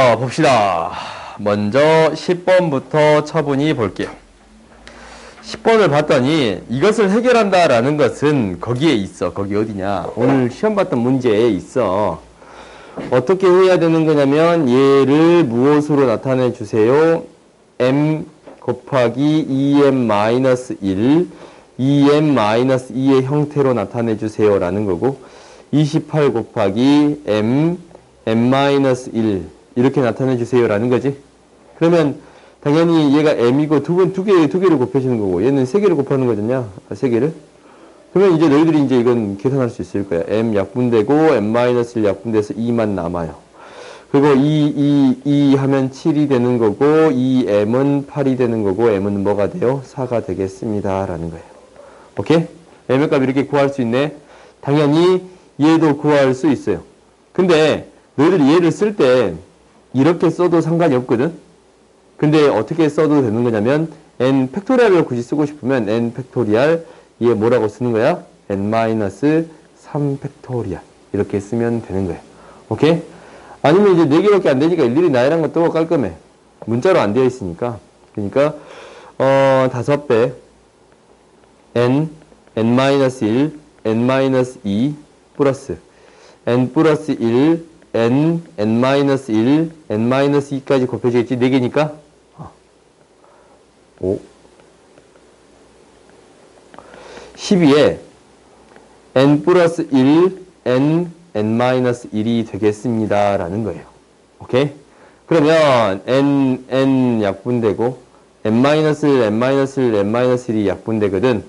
자, 봅시다. 먼저 10번부터 차분히 볼게요. 10번을 봤더니 이것을 해결한다라는 것은 거기에 있어. 거기 어디냐? 오늘 시험 봤던 문제에 있어. 어떻게 해야 되는 거냐면 얘를 무엇으로 나타내 주세요? m 곱하기 2m-1 2m-2의 형태로 나타내 주세요 라는 거고 28 곱하기 m-1 이렇게 나타내 주세요 라는 거지. 그러면 당연히 얘가 m이고 두 개를 곱해주는 거고 얘는 세 개를 곱하는 거잖냐. 세 개를. 그러면 이제 너희들이 이제 이건 계산할 수 있을 거야. m 약분되고 m-1 약분돼서 2만 남아요. 그리고 2 하면 7이 되는 거고 2m은 8이 되는 거고 m은 뭐가 돼요? 4가 되겠습니다 라는 거예요. 오케이? m의 값 이렇게 구할 수 있네. 당연히 얘도 구할 수 있어요. 근데 너희들이 얘를 쓸 때 이렇게 써도 상관이 없거든. 근데 어떻게 써도 되는 거냐면 n 팩토리얼을 굳이 쓰고 싶으면 n 팩토리얼 얘 뭐라고 쓰는 거야? n-3 팩토리얼 이렇게 쓰면 되는 거야. 오케이? 아니면 이제 4개밖에 안 되니까 일일이 나열한 것도 깔끔해. 문자로 안 되어 있으니까. 그러니까 5배 n-1 n-2 플러스 n 플러스 1 n-1 n-2까지 곱해지겠지? 4개니까 5 12에 n 플러스 1 n-1이 되겠습니다 라는 거예요. 오케이? 그러면 n 약분되고 n-1 약분되거든.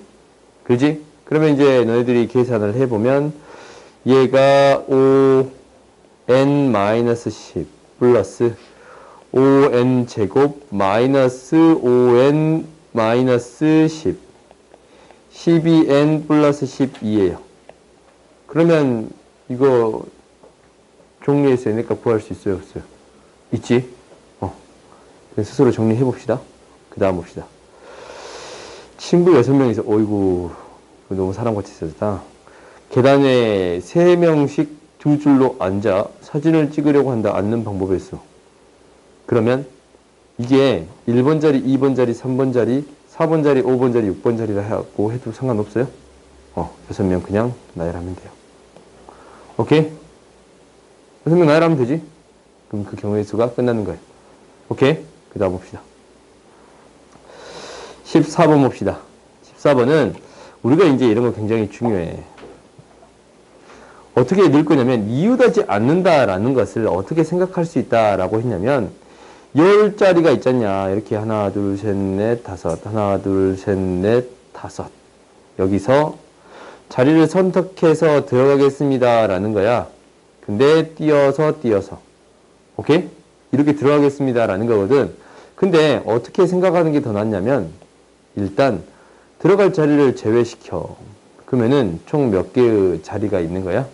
그지? 그러면 이제 너희들이 계산을 해보면 얘가 5n-10 플러스 5n 제곱 마이너스 5n-10 12n 플러스 12예요. 그러면 이거 정리해서 n의 값 구할 수 있어요? 없어요? 있지? 스스로 정리해 봅시다. 그 다음 봅시다. 친구 6명이서 어이구 너무 사람같이 써졌다. 계단에 3명씩 두 줄로 앉아 사진을 찍으려고 한다. 앉는 방법이 있어. 그러면 이게 1번 자리, 2번 자리, 3번 자리, 4번 자리, 5번 자리, 6번 자리라 해갖고 해도 상관없어요? 6명 그냥 나열하면 돼요. 오케이? 6명 나열하면 되지? 그럼 그 경우의 수가 끝나는 거예요. 오케이? 그 다음 봅시다. 14번 봅시다. 14번은 우리가 이제 이런 거 굉장히 중요해. 어떻게 넣을 거냐면 이웃하지 않는다라는 것을 어떻게 생각할 수 있다라고 했냐면 10자리가 있잖냐. 이렇게 하나, 둘, 셋, 넷, 다섯. 하나, 둘, 셋, 넷, 다섯. 여기서 자리를 선택해서 들어가겠습니다. 라는 거야. 근데 띄어서. 오케이? 이렇게 들어가겠습니다. 라는 거거든. 근데 어떻게 생각하는 게 더 낫냐면 일단 들어갈 자리를 제외시켜. 그러면은 총 몇 개의 자리가 있는 거야?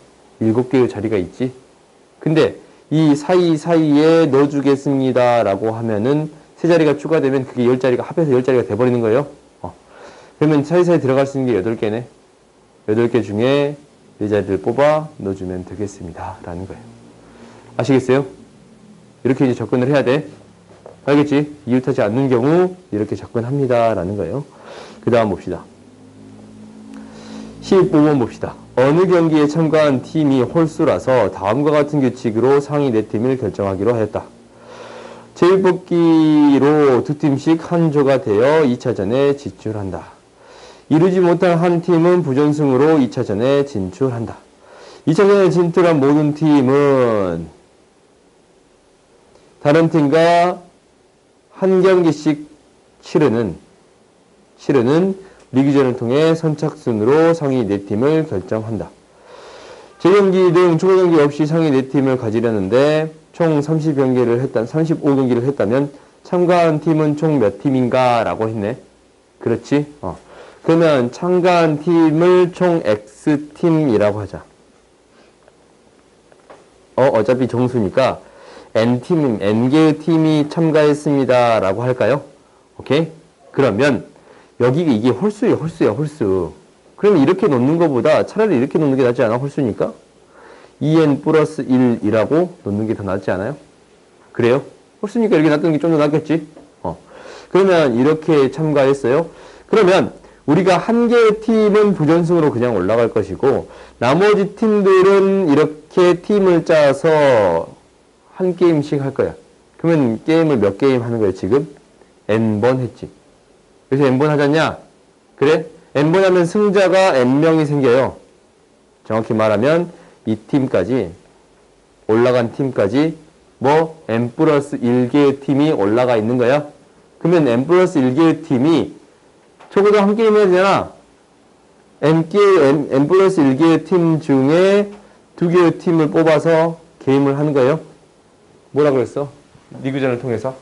7개의 자리가 있지? 근데 이 사이사이에 넣어주겠습니다. 라고 하면은 3자리가 추가되면 그게 10자리가 합해서 10자리가 돼버리는 거예요. 그러면 사이사이 들어갈 수 있는 게 8개네. 8개 중에 4자리를 뽑아 넣어주면 되겠습니다. 라는 거예요. 아시겠어요? 이렇게 이제 접근을 해야 돼. 알겠지? 이웃하지 않는 경우 이렇게 접근합니다. 라는 거예요. 그 다음 봅시다. 15번 봅시다. 어느 경기에 참가한 팀이 홀수라서 다음과 같은 규칙으로 상위 4팀을 결정하기로 하였다. 제일뽑기로 2팀씩 한 조가 되어 2차전에 진출한다. 이루지 못한 한 팀은 부전승으로 2차전에 진출한다. 2차전에 진출한 모든 팀은 다른 팀과 한 경기씩 치르는 리그전을 통해 선착순으로 상위 4팀을 결정한다. 재경기 등 추가 경기 없이 상위 4팀을 가지려는데 총 35경기를 했다면 참가한 팀은 총 몇 팀인가? 라고 했네. 그렇지? 그러면 참가한 팀을 총 X팀이라고 하자. 어차피 정수니까 N개의 팀이 참가했습니다. 라고 할까요? 오케이? 그러면 여기 이게 홀수야. 그러면 이렇게 놓는 것보다 차라리 이렇게 놓는 게 낫지 않아? 홀수니까 2n 플러스 1이라고 놓는 게 더 낫지 않아요? 그래요? 없으니까 이렇게 놔두는 게 좀 더 낫겠지? 그러면 이렇게 참가했어요. 그러면 우리가 한 개의 팀은 부전승으로 그냥 올라갈 것이고 나머지 팀들은 이렇게 팀을 짜서 한 게임씩 할 거야. 그러면 게임을 몇 게임 하는 거야 지금? n번 했지. 그래서 n번 하잖냐? 그래? n번 하면 승자가 n명이 생겨요. 정확히 말하면 이 팀까지 올라간 팀까지 뭐 n 플러스 1개의 팀이 올라가 있는 거야. 그러면 n 플러스 1개의 팀이 적어도 한 게임 해야 되잖아. n 플러스 1개의 팀 중에 2개의 팀을 뽑아서 게임을 하는 거예요. 뭐라 그랬어? 리그전을 통해서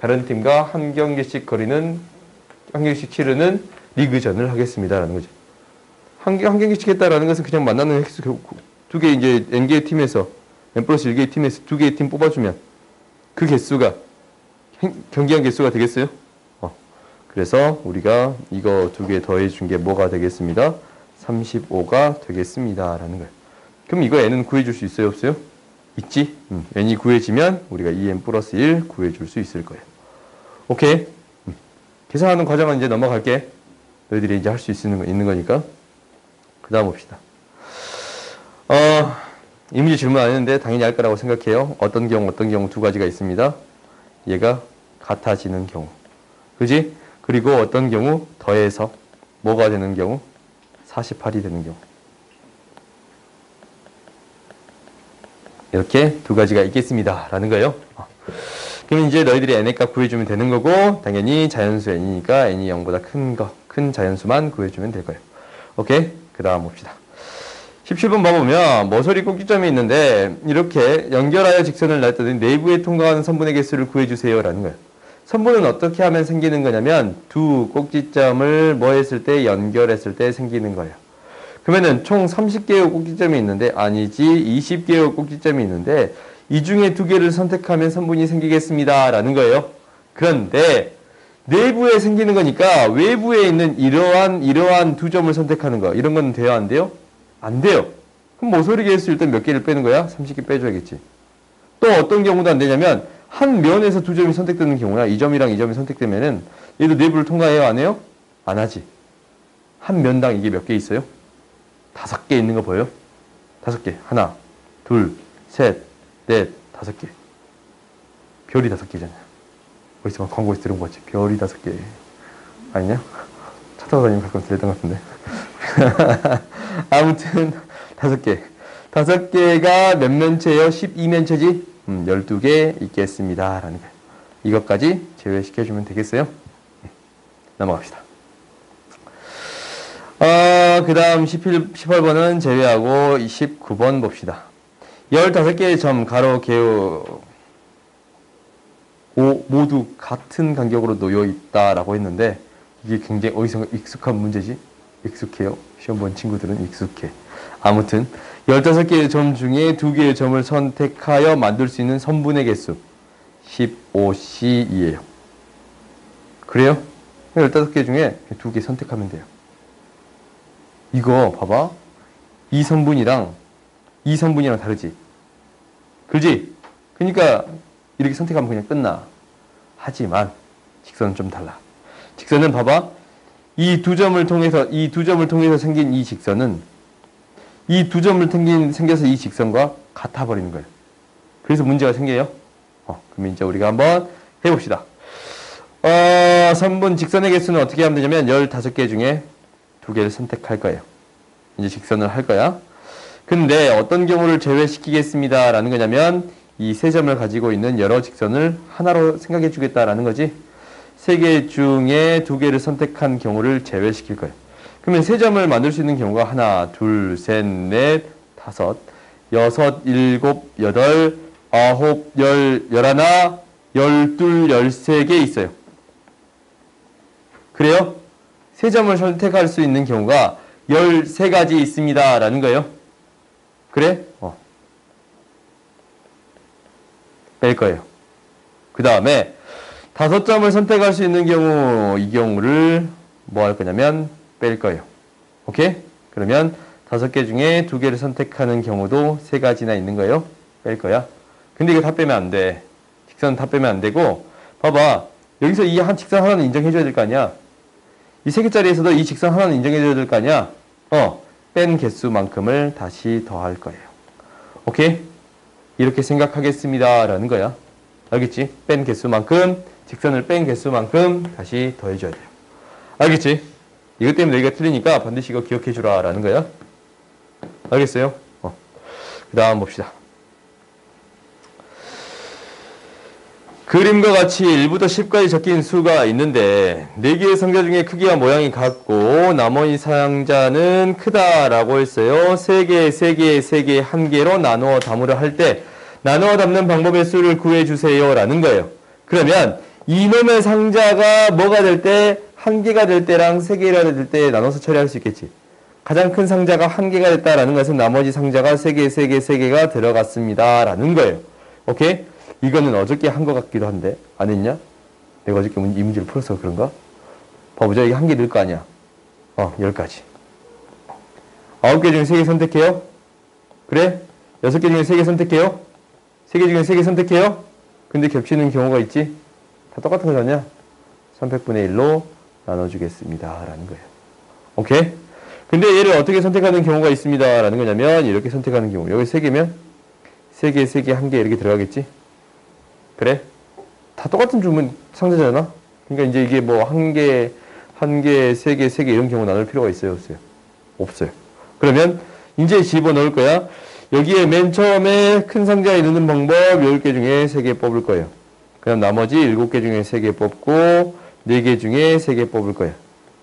다른 팀과 한 경기씩 치르는 리그전을 하겠습니다라는 거죠. 한 경기씩 했다라는 것은 그냥 만나는 횟수, 두 개 이제 n개의 팀에서 n 플러스 1개의 팀에서 2개의 팀 뽑아주면 그 개수가 경기한 개수가 되겠어요? 그래서 우리가 이거 2개 더해준 게 뭐가 되겠습니다? 35가 되겠습니다 라는 거예요. 그럼 이거 n은 구해줄 수 있어요? 없어요? 있지? n이 구해지면 우리가 2n 플러스 1 구해줄 수 있을 거예요. 오케이? 계산하는 과정은 이제 넘어갈게. 너희들이 이제 할 수 있는 거니까. 그 다음 봅시다. 이 문제 질문 안 했는데 당연히 알 거라고 생각해요. 어떤 경우 두 가지가 있습니다. 얘가 같아지는 경우. 그지? 그리고 어떤 경우 더해서 뭐가 되는 경우? 48이 되는 경우. 이렇게 두 가지가 있겠습니다. 라는 거예요. 그럼 이제 너희들이 n의 값 구해주면 되는 거고, 당연히 자연수 n이니까 n이 0보다 큰 자연수만 구해주면 될 거예요. 오케이? 그 다음 봅시다. 17번 봐보면 모서리 꼭지점이 있는데 이렇게 연결하여 직선을 놨더니 내부에 통과하는 선분의 개수를 구해주세요 라는 거예요. 선분은 어떻게 하면 생기는 거냐면 두 꼭지점을 뭐 했을 때 연결했을 때 생기는 거예요. 그러면은 총 30개의 꼭지점이 있는데 아니지 20개의 꼭지점이 있는데 이 중에 2개를 선택하면 선분이 생기겠습니다 라는 거예요. 그런데 내부에 생기는 거니까 외부에 있는 이러한 두 점을 선택하는 거 이런 건 돼요 안 돼요? 안 돼요. 그럼 모서리 개수 일단 몇 개를 빼는 거야? 30개 빼줘야겠지. 또 어떤 경우도 안 되냐면 한 면에서 두 점이 선택되는 경우야. 이 점이랑 이 점이 선택되면은 얘도 내부를 통과해요 안 해요? 안 하지. 한 면당 이게 몇 개 있어요? 5개 있는 거 보여요? 5개. 하나, 둘, 셋, 넷, 5개. 별이 5개잖아요. 어디서 막 광고에서 들은 거 같지? 별이 5개. 아니냐? 차 타고 다니면 가끔 들렸던 것 같은데. 아무튼 5개. 5개가 몇 면체예요? 12면체지? 12개 있겠습니다. 라는 거예요. 이것까지 제외시켜주면 되겠어요? 넘어갑시다. 그 다음 18번은 제외하고 19번 봅시다. 15개의 점, 가로, 개요, 모두 같은 간격으로 놓여 있다라고 했는데 이게 굉장히 어디선가 익숙한 문제지? 익숙해요. 시험 본 친구들은 익숙해. 아무튼 15개의 점 중에 2개의 점을 선택하여 만들 수 있는 선분의 개수 15C이에요. 그래요? 15개 중에 2개 선택하면 돼요. 이거 봐봐. 이 선분이랑 다르지? 그렇지? 그러니까 이렇게 선택하면 그냥 끝나. 하지만 직선은 좀 달라. 직선은 봐봐. 이 두 점을 통해서 생긴 이 직선은 이 두 점을 생겨서 이 직선과 같아 버리는 거예요. 그래서 문제가 생겨요. 그럼 이제 우리가 한번 해봅시다. 선분 직선의 개수는 어떻게 하면 되냐면 15개 중에 2개를 선택할 거예요. 이제 직선을 할 거야. 근데 어떤 경우를 제외시키겠습니다 라는 거냐면 이 세 점을 가지고 있는 여러 직선을 하나로 생각해 주겠다라는 거지. 3개 중에 2개를 선택한 경우를 제외시킬 거예요. 그러면 세 점을 만들 수 있는 경우가 하나, 둘, 셋, 넷, 다섯, 여섯, 일곱, 여덟, 아홉, 열, 열하나, 열둘, 13개 있어요. 그래요? 세 점을 선택할 수 있는 경우가 13가지 있습니다 라는 거예요. 그래? 뺄 거예요. 그 다음에 5점을 선택할 수 있는 경우, 이 경우를 뭐 할 거냐면 뺄 거예요. 오케이? 그러면 5개 중에 2개를 선택하는 경우도 3가지나 있는 거예요. 뺄 거야. 근데 이거 다 빼면 안 돼. 직선 다 빼면 안 되고, 봐봐. 여기서 이 한 직선 하나는 인정해줘야 될 거 아니야? 이 세 개짜리에서도 이 직선 하나는 인정해줘야 될 거 아니야? 뺀 개수만큼을 다시 더할 거예요. 오케이? 이렇게 생각하겠습니다. 라는 거야. 알겠지? 뺀 개수만큼, 직선을 뺀 개수만큼 다시 더해줘야 돼요. 알겠지? 이것 때문에 여기가 틀리니까 반드시 이거 기억해주라. 라는 거야. 알겠어요? 그 다음 봅시다. 그림과 같이 1부터 10까지 적힌 수가 있는데 4개의 상자 중에 크기와 모양이 같고 나머지 상자는 크다라고 했어요. 3개, 3개, 3개, 1개로 나누어 담으려 할 때 나누어 담는 방법의 수를 구해주세요 라는 거예요. 그러면 이놈의 상자가 뭐가 될 때 1개가 될 때랑 3개가 될 때 나눠서 처리할 수 있겠지. 가장 큰 상자가 1개가 됐다라는 것은 나머지 상자가 3개, 3개, 3개가 들어갔습니다 라는 거예요. 오케이? 이거는 어저께 한 것 같기도 한데 안 했냐? 내가 어저께 이 문제를 풀어서 그런가? 봐보자. 이게 1개 늘 거 아니야. 10가지. 9개 중에 3개 선택해요? 그래? 6개 중에 3개 선택해요? 3개 중에 3개 선택해요? 근데 겹치는 경우가 있지? 다 똑같은 거잖냐? 300분의 1로 나눠주겠습니다 라는 거예요. 오케이? 근데 얘를 어떻게 선택하는 경우가 있습니다 라는 거냐면 이렇게 선택하는 경우. 여기 3개면 3개, 3개, 1개 이렇게 들어가겠지? 그래? 다 똑같은 주문 상자잖아? 그러니까 이제 이게 뭐 1개, 1개, 3개, 3개 이런 경우 나눌 필요가 있어요? 없어요? 없어요. 그러면 이제 집어넣을 거야. 여기에 맨 처음에 큰 상자에 넣는 방법 10개 중에 3개 뽑을 거예요. 그럼 나머지 7개 중에 3개 뽑고 4개 중에 3개 뽑을 거예요.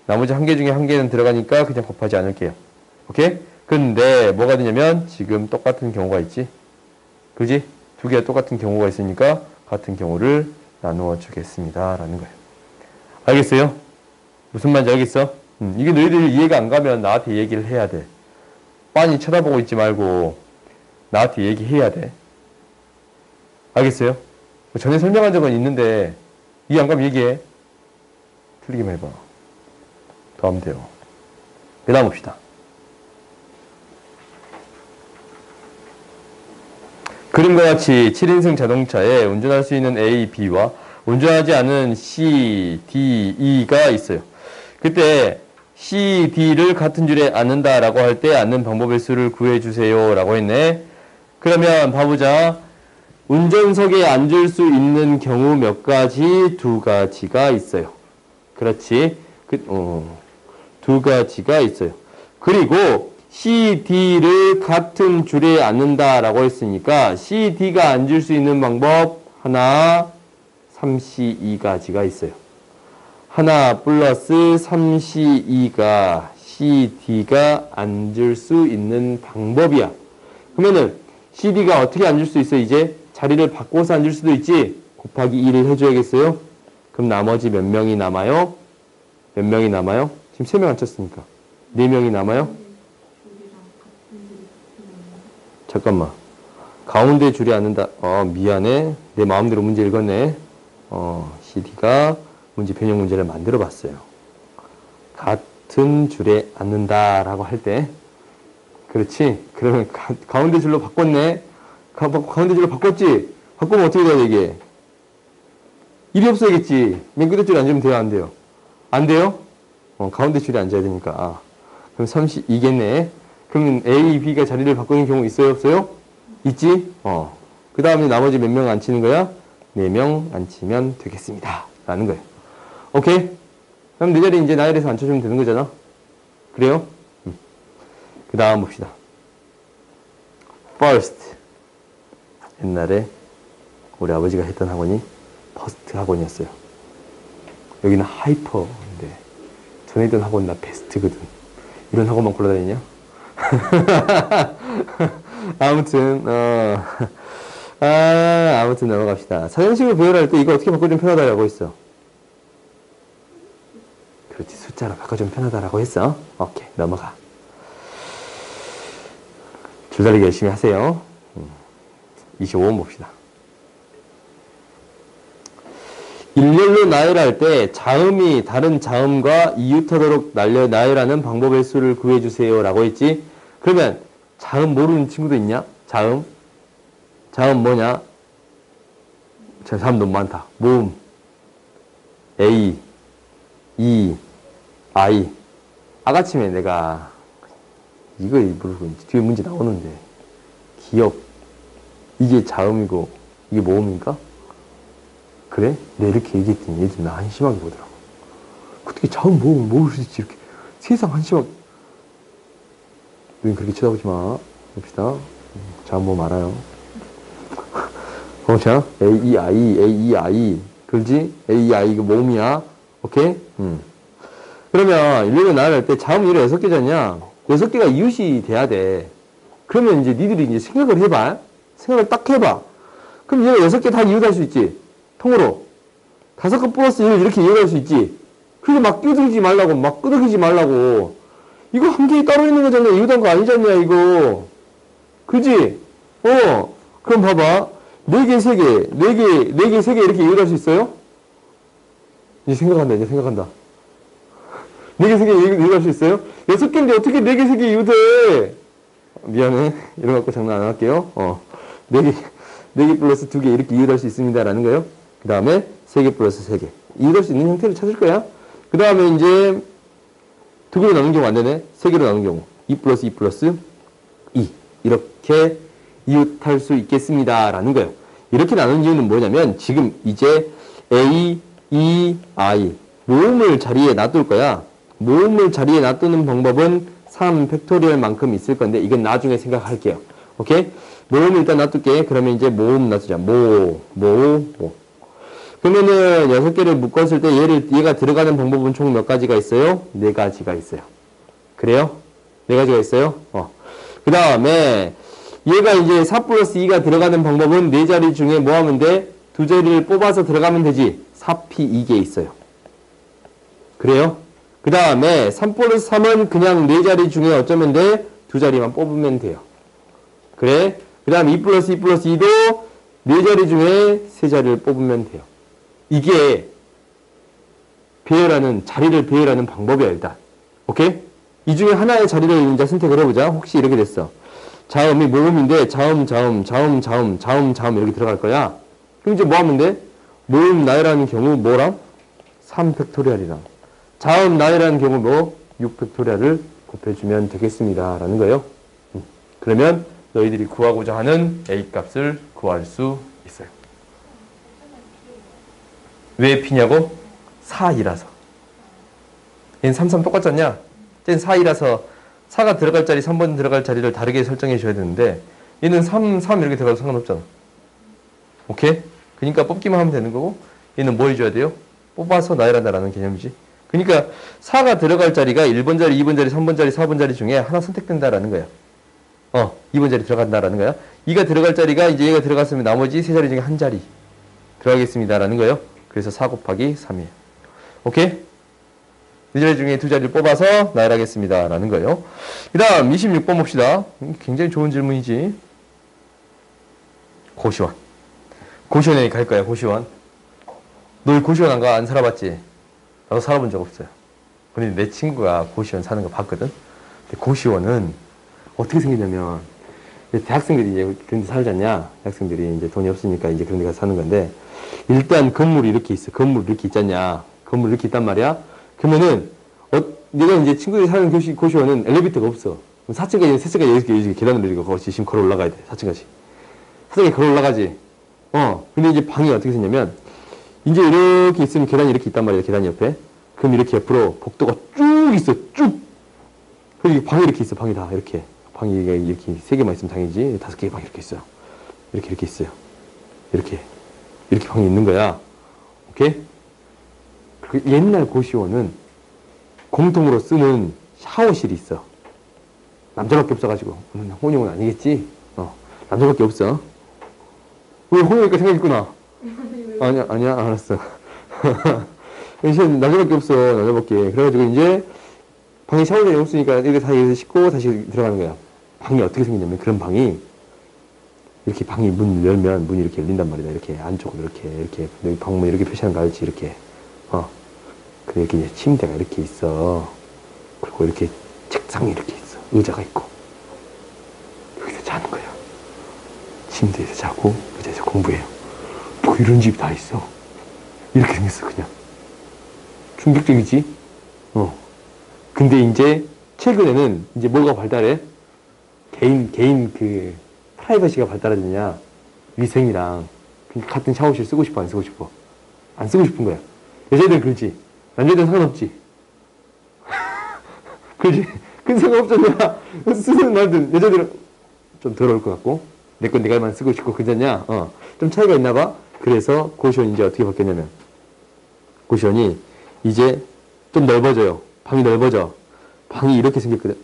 나머지 1개 중에 1개는 들어가니까 그냥 곱하지 않을게요. 오케이? 근데 뭐가 되냐면 지금 똑같은 경우가 있지? 그지? 2개가 똑같은 경우가 있으니까 같은 경우를 나누어 주겠습니다 라는 거예요. 알겠어요? 무슨 말인지 알겠어? 이게 너희들 이해가 안 가면 나한테 얘기를 해야 돼. 빤히 쳐다보고 있지 말고 나한테 얘기해야 돼. 알겠어요? 전에 설명한 적은 있는데 이해 안 가면 얘기해. 틀리기만 해봐. 더 하면 돼요. 그 다음 봅시다. 그림과 같이 7인승 자동차에 운전할 수 있는 A, B와 운전하지 않은 C, D, E가 있어요. 그때 C, D를 같은 줄에 앉는다 라고 할 때 앉는 방법의 수를 구해주세요 라고 했네. 그러면 봐보자. 운전석에 앉을 수 있는 경우 몇 가지? 2가지가 있어요. 그렇지. 2가지가 있어요. 그리고 C, D를 같은 줄에 앉는다 라고 했으니까 C, D가 앉을 수 있는 방법 하나, 3C2가지가 있어요. 하나 플러스 3C2가 C, D가 앉을 수 있는 방법이야. 그러면은 CD가 어떻게 앉을 수 있어? 이제 자리를 바꿔서 앉을 수도 있지. 곱하기 2를 해줘야겠어요. 그럼 나머지 몇 명이 남아요? 몇 명이 남아요? 지금 3명 앉혔으니까 4명이 남아요? 잠깐만. 가운데 줄에 앉는다. 미안해. 내 마음대로 문제 읽었네. CD가 문제 변형 문제를 만들어 봤어요. 같은 줄에 앉는다 라고 할 때. 그렇지? 그러면 가운데 줄로 바꿨네. 가운데 줄로 바꿨지? 바꾸면 어떻게 돼야 돼, 이게? 일이 없어야겠지. 맨 끝에 줄에 앉으면 돼요, 안 돼요? 안 돼요? 가운데 줄에 앉아야 되니까. 그럼 32겠네. 그러면 A, B가 자리를 바꾸는 경우 있어요, 없어요? 있지? 그 다음에 나머지 몇 명 앉히는 거야? 4명 앉히면 되겠습니다. 라는 거예요. 오케이? 그럼 내 자리 이제 나열해서 앉혀주면 되는 거잖아? 그래요? 그 다음 봅시다. First. 옛날에 우리 아버지가 했던 학원이 퍼스트 학원이었어요. 여기는 하이퍼인데 전에 있던 학원 나 베스트거든. 이런 학원만 골라다니냐? 아무튼 아무튼 넘어갑시다. 사전식을 구별할 때 이거 어떻게 바꿔주면 편하다라고 했어? 그렇지, 숫자로 바꿔주면 편하다라고 했어. 오케이, 넘어가. 줄다리기 열심히 하세요. 25번 봅시다. 일렬로 나열할 때 자음이 다른 자음과 이웃하도록 나열하는 방법의 수를 구해주세요 라고 했지. 그러면 자음 모르는 친구도 있냐? 자음 뭐냐? 자, 사람 너무 많다. 모음. A, E, I. 아까쯤에 내가 이거 모르고 뒤에 문제 나오는데 기억 이게 자음이고 이게 모음인가? 그래? 내가 이렇게 얘기했더니 얘들이 나 한심하게 보더라고. 어떻게 자음 모음 모을 수 있지? 이렇게 세상 한심하게. 우린 그렇게 쳐다보지 마. 봅시다. 자음 모음 알아요. 자, A, E, I, A, E, I. 그렇지? A, E, I 이거 모음이야. 오케이? 그러면 인류가 나열할 때 자음 이래 6개잖냐? 6개가 이웃이 돼야 돼. 그러면 이제 니들이 이제 생각을 해봐. 생각을 딱 해봐. 그럼 얘가 6개 다 이웃할 수 있지. 통으로. 5개 플러스 1을 이렇게 이웃할 수 있지. 그래서 막 끼어들지 말라고, 막 끄덕이지 말라고. 이거 한 개 따로 있는 거잖아. 이웃한 거 아니잖냐, 이거. 그지? 그럼 봐봐. 4개, 3개, 4개, 4개, 3개 이렇게 이웃할 수 있어요? 이제 생각한다, 이제 생각한다. 4개, 3개 이웃할 수 있어요? 6개인데 어떻게 4개, 3개 이웃해? 미안해. 이런 거 갖고 장난 안 할게요. 4개 플러스 2개 이렇게 이웃할 수 있습니다. 라는 거예요. 그 다음에 3개 플러스 3개. 이웃할 수 있는 형태를 찾을 거야. 그 다음에 이제 2개로 나눈 경우 안 되네. 3개로 나눈 경우. 2 플러스 2 플러스 2. 이렇게 이웃할 수 있겠습니다. 라는 거예요. 이렇게 나눈 이유는 뭐냐면 지금 이제 A, E, I. 모음을 자리에 놔둘 거야. 모음을 자리에 놔두는 방법은 3 팩토리얼만큼 있을 건데 이건 나중에 생각할게요. 오케이? 모음을 일단 놔둘게. 그러면 이제 모음 놔두자. 모. 그러면은 6개를 묶었을 때 얘가 들어가는 방법은 총 몇 가지가 있어요? 4가지가 있어요. 그래요? 4가지가 있어요? 그 다음에 얘가 이제 4 플러스 2가 들어가는 방법은 4자리 중에 뭐 하면 돼? 2자리를 뽑아서 들어가면 되지. 4P 이게 있어요. 그래요? 그 다음에 3 플러스 3은 그냥 4자리 중에 어쩌면 돼? 2자리만 뽑으면 돼요. 그래? 그 다음 2 플러스 2 플러스 2도 4자리 중에 3자리를 뽑으면 돼요. 이게 자리를 배열하는 방법이야, 일단. 오케이? 이 중에 하나의 자리를 이제 선택을 해보자. 혹시 이렇게 됐어. 자음이 모음인데, 자음 이렇게 들어갈 거야. 그럼 이제 뭐 하면 돼? 모음 나열하는 경우 뭐랑? 3팩토리얼이랑. 자음 나열하는 경우 뭐? 6팩토리얼을 곱해주면 되겠습니다. 라는 거예요. 그러면 너희들이 구하고자 하는 A 값을 구할 수 있어요. 왜 P냐고? 4이라서. 얘는 3, 3 똑같잖냐? 쟤는 4이라서 4가 들어갈 자리, 3번 들어갈 자리를 다르게 설정해 줘야 되는데 얘는 3, 3 이렇게 들어가도 상관없잖아. 오케이? 그러니까 뽑기만 하면 되는 거고 얘는 뭐 해줘야 돼요? 뽑아서 나열한다라는 개념이지. 그러니까 4가 들어갈 자리가 1번 자리, 2번 자리, 3번 자리, 4번 자리 중에 하나 선택된다라는 거야. 2번 자리 들어간다라는 거야. 2가 들어갈 자리가 이제 얘가 들어갔으면 나머지 3자리 중에 한 자리 들어가겠습니다라는 거예요. 그래서 4 곱하기 3이에요. 오케이? 2자리 중에 2자리를 뽑아서 나열하겠습니다. 라는 거예요. 그 다음 26번 봅시다. 굉장히 좋은 질문이지. 고시원. 고시원에 갈 거야, 고시원. 너 고시원 안 가? 안 살아봤지? 나도 살아본 적 없어요. 근데 내 친구가 고시원 사는 거 봤거든? 근데 고시원은 어떻게 생기냐면, 대학생들이 이제 그런 데 살잖냐? 대학생들이 이제 돈이 없으니까 이제 그런 데 가서 사는 건데, 일단 건물이 이렇게 있어. 건물 이렇게 있잖냐? 건물 이렇게 있단 말이야? 그러면은, 내가 이제 친구들이 사는 고시원은 엘리베이터가 없어. 4층까지, 3층까지 여기 계단을 내리고, 거기 지금 걸어 올라가야 돼. 4층까지. 4층까지 걸어 올라가지. 근데 이제 방이 어떻게 생냐면, 이제 이렇게 있으면 계단이 이렇게 있단 말이야, 계단 옆에. 그럼 이렇게 옆으로 복도가 쭉 있어, 쭉! 그리고 방이 이렇게 있어, 방이 다, 이렇게. 방이 이렇게 3개만 있으면 당이지. 5개의 방이 이렇게 있어요. 이렇게 있어요. 이렇게 방이 있는 거야. 오케이? 그리고 옛날 고시원은 공통으로 쓰는 샤워실이 있어. 남자밖에 없어가지고. 혼용은 아니겠지? 남자밖에 없어. 왜 혼용이니까 생각했구나. 아니야, 알았어. 남자밖에 없어, 남자밖에. 그래가지고 이제 방에 샤워장이 없으니까 이렇게 다 여기서 씻고 다시 들어가는 거야. 방이 어떻게 생겼냐면 그런 방이 이렇게 방이 문 열면 문이 이렇게 열린단 말이다. 이렇게 안쪽으로 이렇게 여기 방문 이렇게 표시하는 거 알지? 이렇게. 그리고 이렇게 이제 침대가 이렇게 있어. 그리고 이렇게 책상이 이렇게 있어. 의자가 있고. 여기서 자는 거야. 침대에서 자고 의자에서 공부해요. 이런 집이 다 있어. 이렇게 생겼어, 그냥. 충격적이지? 근데 이제, 최근에는 이제 뭐가 발달해? 개인 그, 프라이버시가 발달하느냐, 위생이랑, 같은 샤워실 쓰고 싶어, 안 쓰고 싶어? 안 쓰고 싶은 거야. 여자들은 그러지. 남자들은 상관없지. 그러지. 큰 상관없잖아. 쓰는 말든 여자들은 좀 더러울 것 같고, 내 건 내가만 쓰고 싶고, 그러냐? 좀 차이가 있나 봐. 그래서 고시원이 이제 어떻게 바뀌었냐면, 고시원이 이제 좀 넓어져요. 방이 넓어져. 방이 이렇게 생겼거든.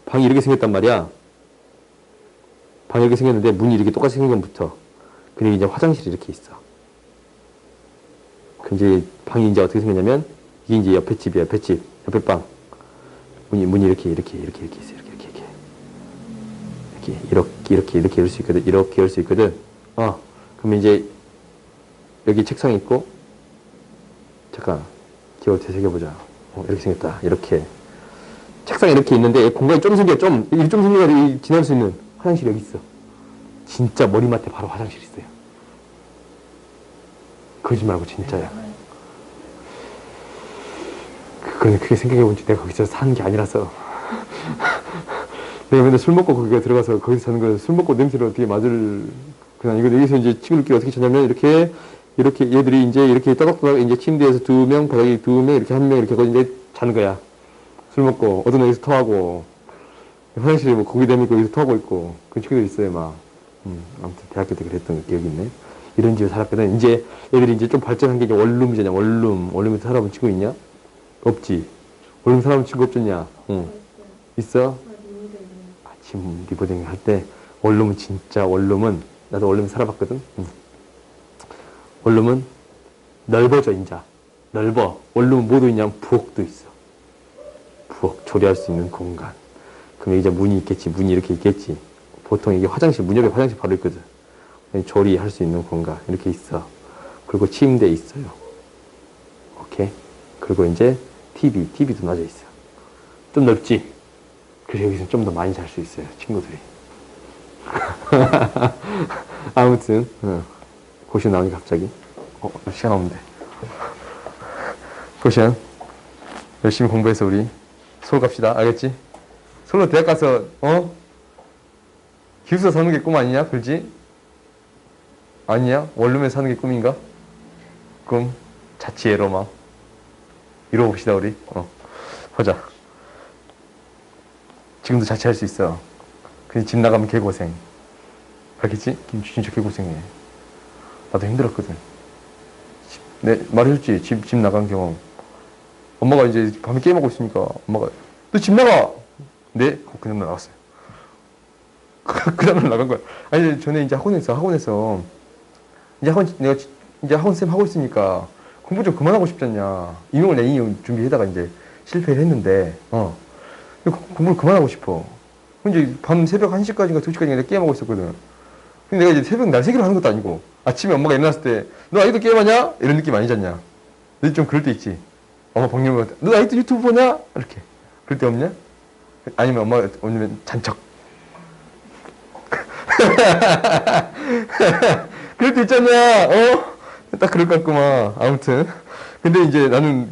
방이 이렇게 생겼단 말이야. 방이 이렇게 생겼는데, 문이 이렇게 똑같이 생긴 것부터. 근데 이제 화장실이 이렇게 있어. 그 이제 방이 이제 어떻게 생겼냐면, 이게 이제 옆에 집이야, 옆에 집. 옆에 방. 문이 이렇게 있어. 이렇게 열 수 있거든. 이렇게 열 수 있거든. 그러면 이제, 여기 책상이 있고, 잠깐, 기억 되새겨보자. 이렇게 생겼다. 이렇게. 책상이 이렇게 있는데, 공간이 좀 생겨, 좀 생겨가지고 지날 수 있는 화장실이 여기 있어. 진짜 머리맡에 바로 화장실이 있어요. 거짓말 말고 진짜야. 그게 생각해본지 내가 거기서 사는 게 아니라서. 내가 맨날 술 먹고 거기가 들어가서 거기서 사는 거야. 술 먹고 냄새를 어떻게 맡을, 그냥 이거 여기서 이제 친구들끼리 어떻게 자냐면 이렇게 얘들이 이제 이렇게 떠닥떠닥 이제 침대에서 2명, 바닥에 2명, 이렇게 1명 이렇게 하고 이제 자는 거야. 술 먹고, 어떤 여기서 토하고, 화장실에 뭐 고기 대면 여기서 토하고 있고, 그런 친구들 있어요, 막. 아무튼 대학교 때 그랬던 기억이 있네. 이런 집에 살았거든. 이제 애들이 이제 좀 발전한 게 이제 원룸이잖아, 원룸. 원룸에 살아본 친구 있냐? 없지. 원룸 살아본 친구 없잖냐? 응. 있어? 아침 리버딩 할 때, 원룸은, 나도 원룸에 살아봤거든? 원룸은 넓어져, 인자. 넓어. 원룸은 뭐도 있냐면 부엌도 있어. 부엌, 조리할 수 있는 공간. 그럼 이제 문이 있겠지. 문이 이렇게 있겠지. 보통 이게 화장실, 문 옆에 화장실 바로 있거든. 조리할 수 있는 공간. 이렇게 있어. 그리고 침대 있어요. 오케이? 그리고 이제 TV도 놔져 있어. 좀 넓지? 그래서 여기서 좀 더 많이 잘 수 있어요. 친구들이. 아무튼, 고시원 나오니 갑자기. 시간 없는데. 고시원. 열심히 공부해서 우리 서울 갑시다. 알겠지? 서울로 대학 가서, 기숙사 사는 게 꿈 아니냐? 그렇지? 아니야? 원룸에 사는 게 꿈인가? 꿈, 자취의 로망. 이뤄봅시다, 우리. 하자. 지금도 자취할 수 있어. 근데 집 나가면 개고생. 알겠지? 진짜 개고생해. 나도 힘들었거든. 말해줬지? 집 나간 경험. 엄마가 이제 밤에 게임하고 있으니까 엄마가, 너 집 나가! 네? 그냥 나갔어요. 그 다음날 나간 거야. 아니, 전에 이제 학원에서, 내가 이제 학원쌤 하고 있으니까 공부 좀 그만하고 싶잖냐. 임용을 내 임용 준비하다가 이제 실패를 했는데, 공부를 그만하고 싶어. 이제 밤 새벽 1시까지인가 2시까지인가 내가 게임하고 있었거든. 근데 내가 이제 새벽 날 새기로 하는 것도 아니고, 아침에 엄마가 일어났을 때, 너 아직도 게임하냐? 이런 느낌 아니잖냐. 너 좀 그럴 때 있지. 엄마 박님한테, 너 아직도 유튜브 보냐? 이렇게. 그럴 때 없냐? 아니면 엄마가 오면 잔척. 그럴 때 있잖아. 딱 그럴 것 같구만. 아무튼. 근데 이제 나는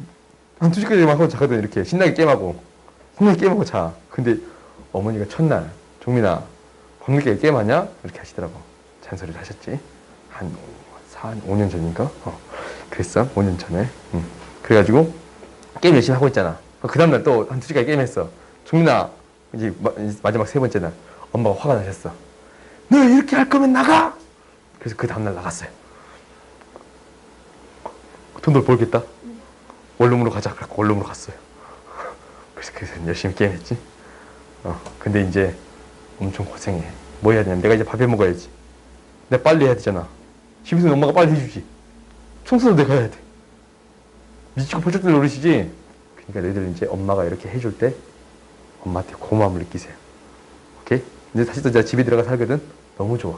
한 2시까지만 하고 자거든. 이렇게 신나게 게임하고 자. 근데 어머니가 첫날, 종민아, 밤늦게 게임하냐? 이렇게 하시더라고. 잔소리를 하셨지. 한 5년 전인가? 그랬어. 5년 전에. 그래가지고 게임 열심히 하고 있잖아. 그 다음날 또 한 2시까지 게임했어. 종민아, 이제 마지막 3번째 날 엄마가 화가 나셨어. 너 이렇게 할 거면 나가! 그래서 그 다음날 나갔어요. 돈도 벌겠다? 원룸으로 가자. 그래서 원룸으로 갔어요. 그래서 열심히 게임했지. 근데 이제 엄청 고생해. 뭐 해야 되냐면 내가 이제 밥해 먹어야지. 내가 빨리 해야 되잖아. 집에서 엄마가 빨리 해주지. 청소도 내가 해야 돼. 미치고 벌쩍들 노릇이지. 그러니까 너희들 이제 엄마가 이렇게 해줄 때 엄마한테 고마움을 느끼세요. 오케이? 이제 다시 또 내가 집에 들어가 살거든? 너무 좋아.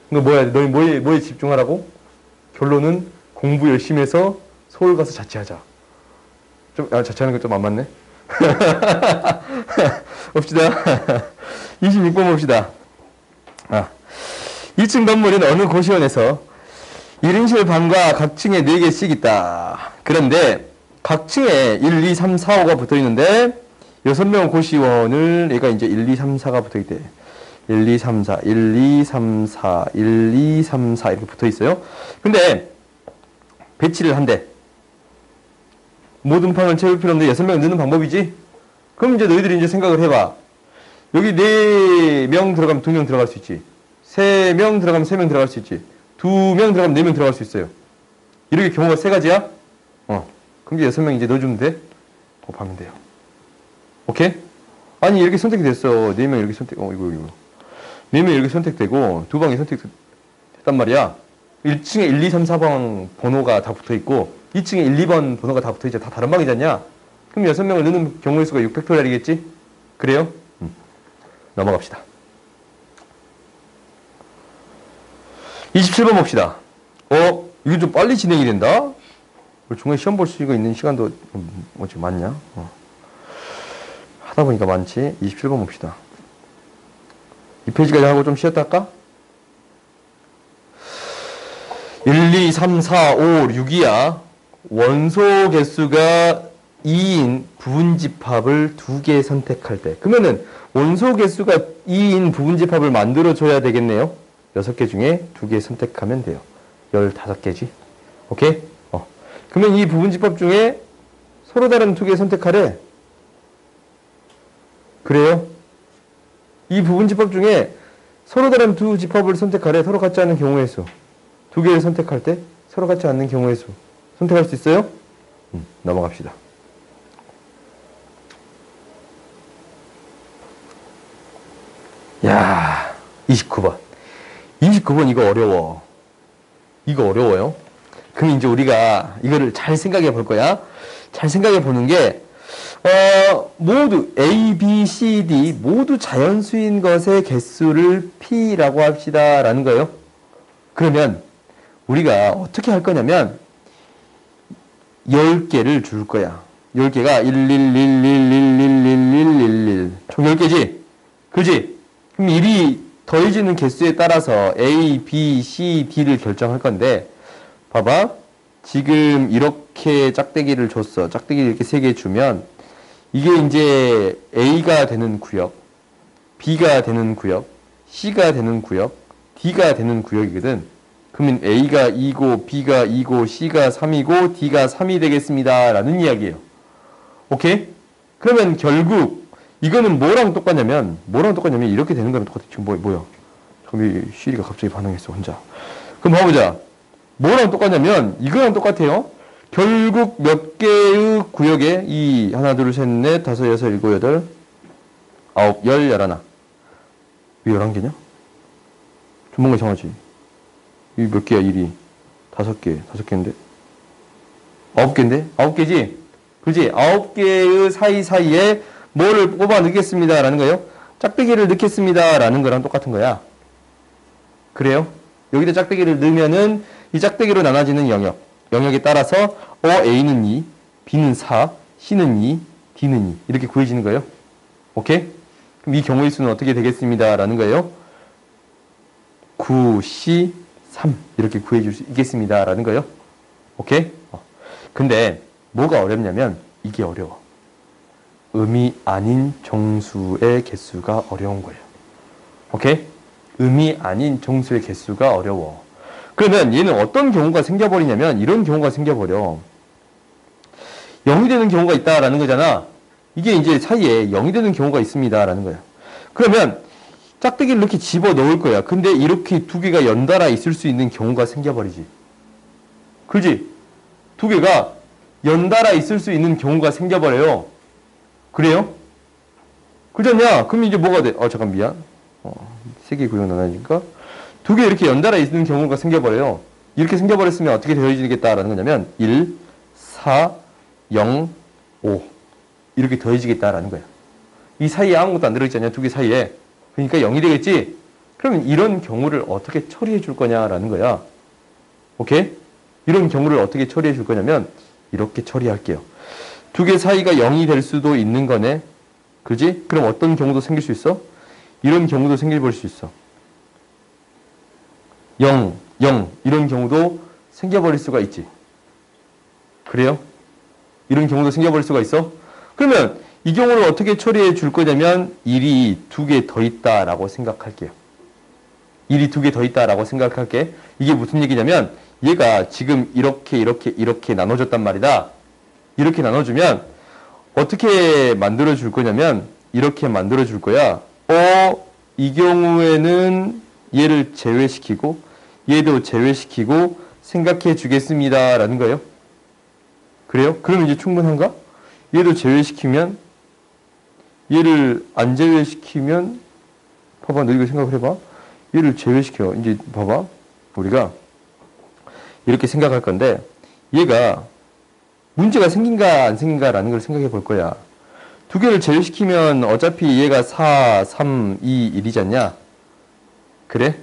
그러니까 뭐 해야 돼? 너희 뭐에 집중하라고? 결론은 공부 열심히 해서 서울 가서 자취하자. 자취하는 거 좀 안 맞네? 봅시다. 26번 봅시다. 2층 건물인 어느 고시원에서 1인실 방과 각 층에 4개씩 있다. 그런데 각 층에 1, 2, 3, 4, 5가 붙어 있는데 6명 고시원을 얘가 이제 1, 2, 3, 4가 붙어 있대. 1, 2, 3, 4, 1, 2, 3, 4, 1, 2, 3, 4 이렇게 붙어 있어요. 근데 배치를 한대. 모든 방을 채울 필요 없는데 6명 넣는 방법이지? 그럼 이제 너희들이 이제 생각을 해봐. 여기 4명 들어가면 2명 들어갈 수 있지. 3명 들어가면 3명 들어갈 수 있지. 2명 들어가면 4명 들어갈 수 있어요. 이렇게 경우가 3가지야? 그럼 이제 6명 이제 넣어주면 돼? 곱하면 돼요. 오케이? 아니, 이렇게 선택이 됐어. 4명 이렇게 이거. 4명 이렇게 선택되고, 2방이 선택됐단 말이야. 1층에 1, 2, 3, 4방 번호가 다 붙어 있고, 2층에 1, 2번 번호가 다 붙어 있지. 다 다른 방이잖냐? 그럼 6명을 넣는 경우의 수가 6팩토리얼이겠지? 그래요? 넘어갑시다. 27번 봅시다. 이거 좀 빨리 진행이 된다? 중간에 시험 볼 수 있는 시간도 뭐지 많냐? 하다 보니까 많지. 27번 봅시다. 이 페이지까지 하고 좀 쉬었다 할까? 1, 2, 3, 4, 5, 6이야. 원소 개수가 2인 부분집합을 2개 선택할 때. 그러면은 원소 개수가 2인 부분집합을 만들어줘야 되겠네요. 6개 중에 2개 선택하면 돼요. 15개지. 오케이? 그러면 이 부분집합 중에 서로 다른 2개 선택하래. 그래요? 이 부분집합 중에 서로 다른 2 집합을 선택하래. 서로 같지 않은 경우의 수. 2개를 선택할 때 서로 같지 않는 경우의 수. 선택할 수 있어요? 넘어갑시다. 야, 29번. 29번 이거 어려워. 이거 어려워요. 그럼 이제 우리가 이거를 잘 생각해 볼 거야. 잘 생각해 보는 게, 모두 A, B, C, D 모두 자연수인 것의 개수를 P라고 합시다. 라는 거예요. 그러면 우리가 어떻게 할 거냐면 10개를 줄 거야. 10개가 1, 1, 1, 1, 1, 1, 1, 1, 1, 1. 총 10개지? 그지? 그럼 1이 더해지는 개수에 따라서 A, B, C, D를 결정할 건데, 봐봐. 지금 이렇게 짝대기를 줬어. 짝대기 이렇게 3개 주면, 이게 이제 A가 되는 구역, B가 되는 구역, C가 되는 구역, D가 되는 구역이거든. 그러면 A가 2고, B가 2고, C가 3이고, D가 3이 되겠습니다. 라는 이야기예요. 오케이? 그러면 결국, 이거는 뭐랑 똑같냐면 이렇게 되는 거랑 똑같아. 지금 뭐야? 저기 시리가 갑자기 반응했어, 혼자. 그럼 봐보자. 뭐랑 똑같냐면 이거랑 똑같아요. 결국 몇 개의 구역에 이 하나, 둘, 셋, 넷, 다섯, 여섯, 일곱, 여덟, 아홉, 열, 열하나. 왜 11개냐? 전문가 이상하지. 이 몇 개야, 1이? 5개, 5개인데? 9개인데? 9개지? 그지? 9개의 사이사이에 뭐를 뽑아 넣겠습니다. 라는 거예요. 짝대기를 넣겠습니다. 라는 거랑 똑같은 거야. 그래요? 여기다 짝대기를 넣으면은 이 짝대기로 나눠지는 영역. 영역에 따라서 A는 2, B는 4, C는 2, D는 2. 이렇게 구해지는 거예요. 오케이? 그럼 이 경우의 수는 어떻게 되겠습니다. 라는 거예요. 9, C, 3. 이렇게 구해줄 수 있겠습니다. 라는 거예요. 오케이? 근데 뭐가 어렵냐면 이게 어려워. 음이 아닌 정수의 개수가 어려운 거예요. 오케이? 음이 아닌 정수의 개수가 어려워. 그러면 얘는 어떤 경우가 생겨버리냐면 이런 경우가 생겨버려. 0이 되는 경우가 있다라는 거잖아. 이게 이제 사이에 0이 되는 경우가 있습니다라는 거야. 그러면 짝대기를 이렇게 집어 넣을 거야. 근데 이렇게 2개가 연달아 있을 수 있는 경우가 생겨버리지. 그지? 2개가 연달아 있을 수 있는 경우가 생겨버려요. 그래요? 그러냐? 그럼 이제 뭐가 돼? 잠깐 미안. 3개 구역 나눠지니까 2개 이렇게 연달아 있는 경우가 생겨버려요. 이렇게 생겨버렸으면 어떻게 더해지겠다라는 거냐면 1, 4, 0, 5 이렇게 더해지겠다라는 거야. 이 사이에 아무것도 안 들어있잖아요. 2개 사이에. 그러니까 0이 되겠지? 그러면 이런 경우를 어떻게 처리해 줄 거냐라는 거야. 오케이? 이런 경우를 어떻게 처리해 줄 거냐면 이렇게 처리할게요. 2개 사이가 0이 될 수도 있는 거네. 그지? 그럼 어떤 경우도 생길 수 있어? 이런 경우도 생길 수 있어. 0, 0 이런 경우도 생겨버릴 수가 있지. 그래요? 이런 경우도 생겨버릴 수가 있어? 그러면 이 경우를 어떻게 처리해 줄 거냐면 1이 2개 더 있다라고 생각할게요. 1이 2개 더 있다라고 생각할게. 이게 무슨 얘기냐면 얘가 지금 이렇게 나눠줬단 말이다. 이렇게 나눠주면 어떻게 만들어 줄 거냐면 이렇게 만들어 줄 거야. 이 경우에는 얘를 제외시키고 얘도 제외시키고 생각해 주겠습니다 라는 거예요. 그래요? 그럼 이제 충분한가? 얘도 제외시키면 얘를 안 제외시키면 봐봐, 너 이거 생각을 해봐. 얘를 제외시켜. 이제 봐봐, 우리가 이렇게 생각할 건데 얘가 문제가 생긴가 안 생긴가 라는 걸 생각해 볼 거야. 두 개를 제외시키면 어차피 얘가 4, 3, 2, 1이지 않냐? 그래?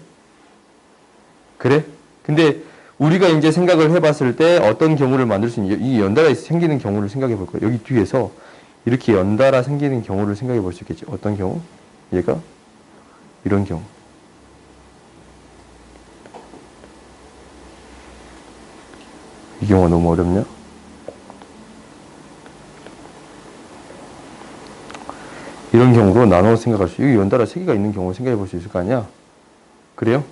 그래? 근데 우리가 이제 생각을 해봤을 때 어떤 경우를 만들 수 있는, 이 연달아 생기는 경우를 생각해 볼 거야. 여기 뒤에서 이렇게 연달아 생기는 경우를 생각해 볼 수 있겠지. 어떤 경우? 얘가 이런 경우. 이 경우가 너무 어렵냐? 이런 경우로 나눠 생각할 수, 여기 연달아 3개가 있는 경우를 생각해 볼 수 있을 거 아니야? 그래요?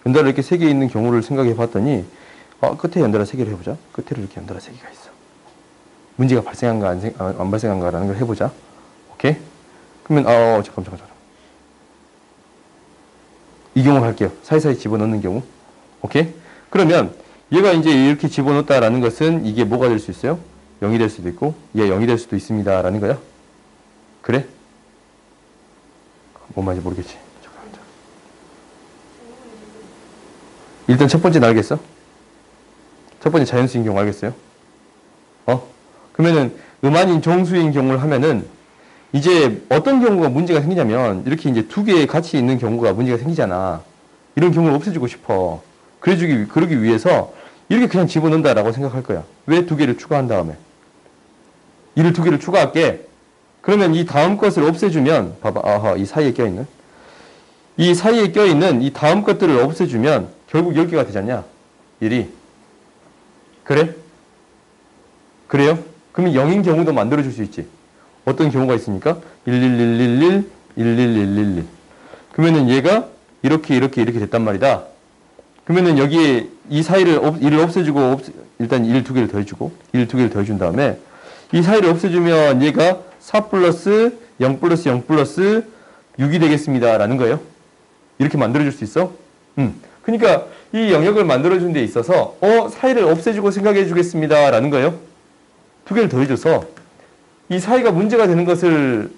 연달아 이렇게 3개 있는 경우를 생각해 봤더니, 끝에 연달아 3개를 해보자. 끝에로 이렇게 연달아 3개가 있어. 문제가 발생한가, 안 발생한가라는 걸 해보자. 오케이? 그러면, 잠깐. 이 경우 할게요. 사이사이 집어넣는 경우. 오케이? 그러면, 얘가 이제 이렇게 집어넣었다라는 것은 이게 뭐가 될 수 있어요? 0이 될 수도 있고, 얘가 0이 될 수도 있습니다. 라는 거야. 그래? 뭔 말인지 모르겠지. 잠깐만. 일단 첫 번째는 알겠어? 첫 번째 자연수인 경우 알겠어요? 그러면은 음한인 정수인 경우를 하면은 이제 어떤 경우가 문제가 생기냐면 이렇게 이제 2개 같이 있는 경우가 문제가 생기잖아. 이런 경우를 없애주고 싶어. 그러기 위해서 이렇게 그냥 집어넣는다라고 생각할 거야. 왜 2개를 추가한 다음에? 이를 2개를 추가할게. 그러면 이 다음 것을 없애주면, 봐봐, 이 사이에 껴있는. 이 사이에 껴있는 이 다음 것들을 없애주면 결국 10개가 되지 않냐? 1이. 그래? 그래요? 그러면 0인 경우도 만들어줄 수 있지. 어떤 경우가 있습니까? 11111, 11111. 그러면은 얘가 이렇게 됐단 말이다. 그러면은 여기에 이 사이를, 1을 없애주고, 일단 1 2개를 더해주고, 1 2개를 더해준 다음에 이 사이를 없애주면 얘가 4 플러스 0 플러스 0 플러스 6이 되겠습니다. 라는 거예요. 이렇게 만들어줄 수 있어? 그러니까 이 영역을 만들어준 데 있어서 사이를 없애주고 생각해 주겠습니다. 라는 거예요. 2개를 더해줘서 이 사이가 문제가 되는 것을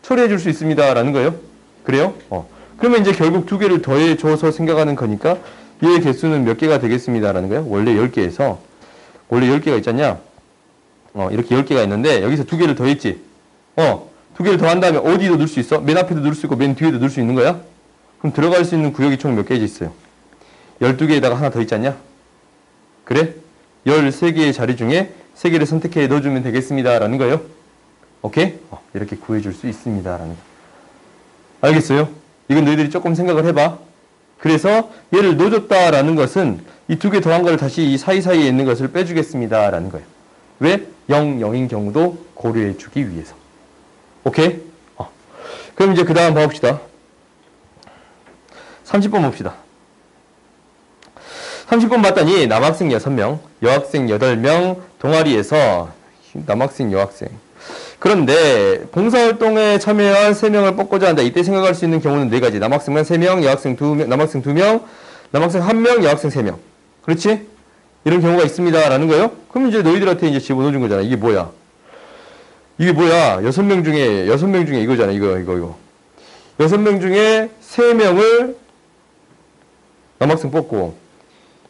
처리해 줄 수 있습니다. 라는 거예요. 그래요? 그러면 이제 결국 2개를 더해줘서 생각하는 거니까 얘의 개수는 몇 개가 되겠습니다. 라는 거예요. 원래 10개에서 원래 10개가 있잖냐? 이렇게 10개가 있는데 여기서 2개를 더했지. 2개를 더한 다음에 어디도 넣을 수 있어? 맨 앞에도 넣을 수 있고 맨 뒤에도 넣을 수 있는 거야? 그럼 들어갈 수 있는 구역이 총 몇 개 있어요? 12개에다가 하나 더 있지 않냐? 그래? 13개의 자리 중에 3개를 선택해 넣어주면 되겠습니다. 라는 거예요. 오케이? 이렇게 구해줄 수 있습니다. 라는 거. 알겠어요? 이건 너희들이 조금 생각을 해봐. 그래서 얘를 넣어줬다라는 것은 이 2개 더한 걸 다시 이 사이사이에 있는 것을 빼주겠습니다. 라는 거예요. 왜? 0, 0인 경우도 고려해 주기 위해서. 오케이? 그럼 이제 그 다음 봐봅시다. 30번 봅시다. 30번 봤더니 남학생 6명, 여학생 8명, 동아리에서 남학생, 여학생. 그런데 봉사활동에 참여한 3명을 뽑고자 한다. 이때 생각할 수 있는 경우는 4가지. 남학생만 3명, 여학생 2명, 남학생 2명, 남학생 1명, 여학생 3명. 그렇지? 이런 경우가 있습니다. 라는 거예요? 그럼 이제 너희들한테 이제 집어넣어준 거잖아. 이게 뭐야? 이게 뭐야? 6명 중에 이거잖아. 이거. 6명 중에 3명을 남학생 뽑고,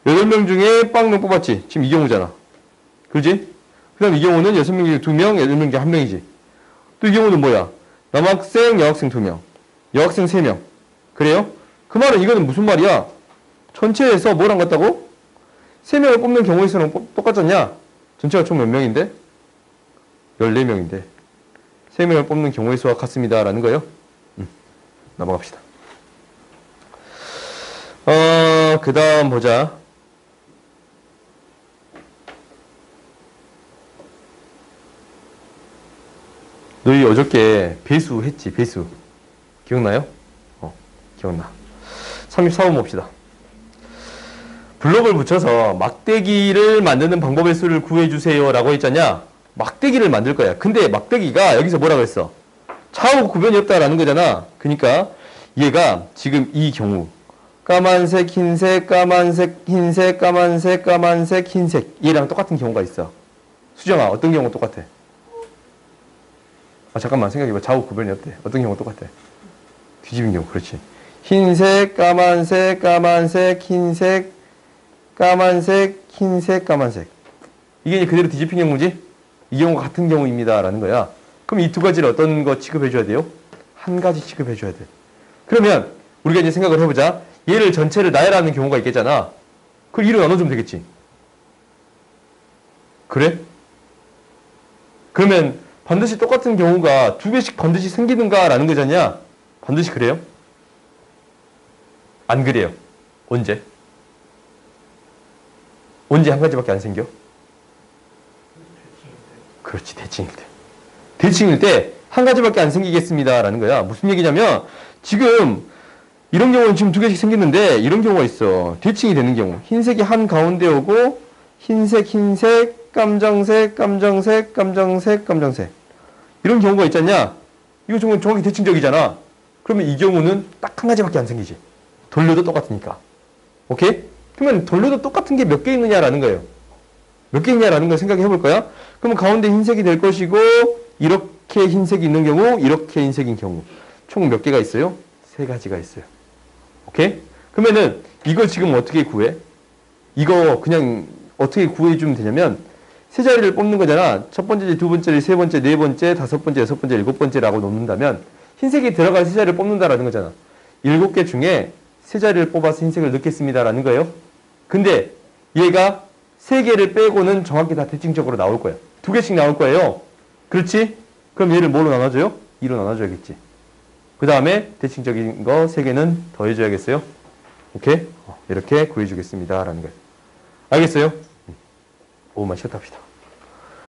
8명 중에 빵명 뽑았지. 지금 이 경우잖아. 그렇지? 그 다음 이 경우는 6명 중에 2명, 8명 중에 1명이지. 또 이 경우는 뭐야? 남학생, 여학생 2명, 여학생 3명. 그래요? 그 말은 이거는 무슨 말이야? 전체에서 뭐랑 같다고? 3명을 뽑는 경우의 수는 똑같잖냐? 전체가 총 몇 명인데? 14명인데. 3명을 뽑는 경우의 수와 같습니다. 라는 거예요. 넘어갑시다. 그 다음 보자. 너희 어저께 배수 했지, 배수. 기억나요? 기억나. 34번 봅시다. 블록을 붙여서 막대기를 만드는 방법의 수를 구해주세요 라고 했잖냐. 막대기를 만들 거야. 근데 막대기가 여기서 뭐라고 했어? 좌우 구변이 없다라는 거잖아. 그러니까 얘가 지금 이 경우 까만색, 흰색, 까만색, 흰색, 까만색, 까만색, 흰색 얘랑 똑같은 경우가 있어. 수정아, 어떤 경우 똑같아? 잠깐만 생각해봐. 좌우 구변이 없대. 어떤 경우 똑같아? 뒤집은 경우. 그렇지. 흰색, 까만색, 까만색, 흰색, 까만색, 흰색, 까만색. 이게 이제 그대로 뒤집힌 경우지? 이 경우가 같은 경우입니다 라는 거야. 그럼 이 두 가지를 어떤 거 취급해줘야 돼요? 한 가지 취급해줘야 돼. 그러면 우리가 이제 생각을 해보자. 얘를 전체를 나열하는 경우가 있겠잖아. 그걸 2로 나눠주면 되겠지. 그래? 그러면 반드시 똑같은 경우가 두 개씩 반드시 생기는가 라는 거잖냐? 반드시 그래요? 안 그래요. 언제? 언제 한 가지밖에 안 생겨? 그렇지, 대칭일 때. 대칭일 때 한 가지밖에 안 생기겠습니다 라는 거야. 무슨 얘기냐면 지금 이런 경우는 지금 두 개씩 생겼는데 이런 경우가 있어. 대칭이 되는 경우. 흰색이 한 가운데 오고 흰색, 흰색, 깜정색, 깜정색, 깜정색, 깜정색. 이런 경우가 있잖냐? 이거 정확히 대칭적이잖아. 그러면 이 경우는 딱 한 가지밖에 안 생기지. 돌려도 똑같으니까. 오케이? 그러면 돌려도 똑같은 게 몇 개 있느냐라는 거예요. 몇 개 있냐라는 걸 생각해 볼 거야. 그러면 가운데 흰색이 될 것이고 이렇게 흰색이 있는 경우, 이렇게 흰색인 경우. 총 몇 개가 있어요? 세 가지가 있어요. 오케이? 그러면은 이거 지금 어떻게 구해? 이거 그냥 어떻게 구해주면 되냐면 세 자리를 뽑는 거잖아. 첫 번째, 두 번째, 세 번째, 네 번째, 다섯 번째, 여섯 번째, 일곱 번째라고 놓는다면 흰색이 들어갈 세 자리를 뽑는다라는 거잖아. 7개 중에 세 자리를 뽑아서 흰색을 넣겠습니다라는 거예요. 근데 얘가 3개를 빼고는 정확히 다 대칭적으로 나올 거야. 2개씩 나올 거예요. 그렇지? 그럼 얘를 뭐로 나눠줘요? 2로 나눠줘야겠지. 그 다음에 대칭적인 거 3개는 더해줘야겠어요. 오케이? 이렇게 구해주겠습니다. 라는 거예요. 알겠어요? 5분만 쉬었다 합시다.